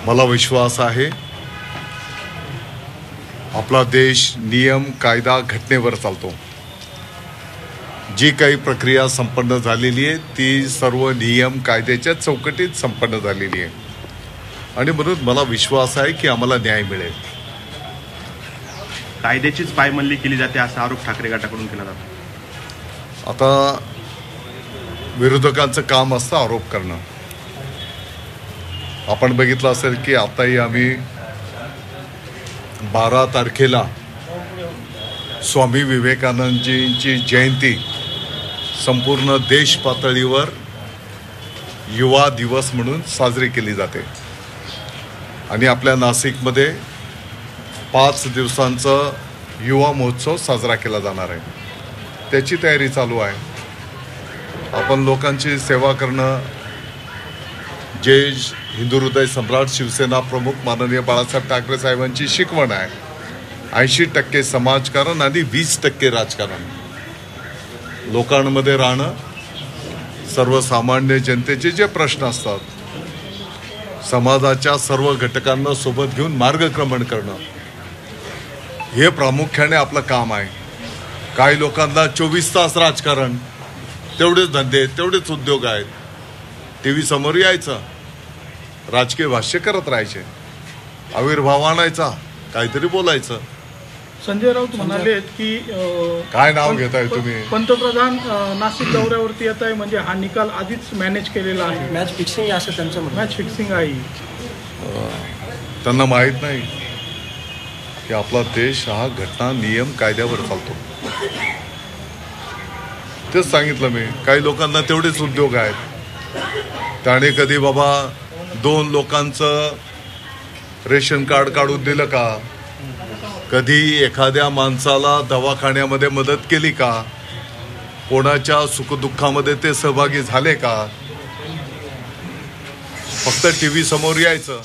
मला विश्वास आहे आपला देश नियम कायदा घटनेवर चालतो। जी काही प्रक्रिया संपन्न झालेली आहे ती सर्व नियम कायद्याच्या चौकटीत संपन्न झालेली आहे आणि म्हणून मला विश्वास आहे की आम्हाला न्याय मिळेल। कायद्याचीच पायमल्ली केली जाते असा आरोप ठाकरे गटाकडून केला जातो। आता विरोधकांचं काम असतं आरोप करणं। आपण बघितलं असेल की आताही आम्ही 12 तारखेला स्वामी विवेकानंदजींची जयंती संपूर्ण देश पातळीवर युवा दिवस म्हणून साजरी केली जाते आणि आपल्या नाशिकमध्ये 5 दिवसांचा युवा महोत्सव साजरा केला जाणार आहे। त्याची तयारी चालू आहे। आपण लोकांची सेवा करणं जे हिंदू हृदय सम्राट शिवसेना प्रमुख माननीय बाळासाहेब ठाकरे साहेबांची शिकवण आहे। 80% समाजकारण आणि 20% राजकारण। लोकांमध्ये राहणं, सर्वसामान्य जनतेचे जे प्रश्न असतात समाजाच्या सर्व घटकांना सोबत घेऊन मार्गक्रमण करणं हे प्रामुख्याने आपलं काम आहे। काही लोकांना 24 तास राजकारण, तेवढेच धंदे, तेवढेच उद्योग आहेत। टीव्ही समोर यायचं, राजकीय भाष्य करत राहायचे, आविर्भाव आणायचा, काहीतरी बोलायचं। संजय राऊत म्हणाले की काय नाव घेताय तुम्ही? पंतप्रधान नाशिक दौऱ्यावरती येत आहे म्हणजे हा निकाल आधीच मॅनेज केलेला आहे, मॅच फिक्सिंग आहे असं त्यांचं म्हणणं। मॅच फिक्सिंग आहे। त्यांना माहीत नाही की आपला देश हा घटना नियम कायद्यावर चालतो। तेच सांगितलं मी। काही लोकांना तेवढेच उद्योग आहेत। त्याने कधी बाबा 2 लोकांचं रेशन कार्ड काढून दिलं का? कधी एखाद्या माणसाला दवाखान्यामध्ये मदत केली का? कोणाच्या सुखदुःखामध्ये ते सहभागी झाले का? फक्त टीव्ही समोर यायचं,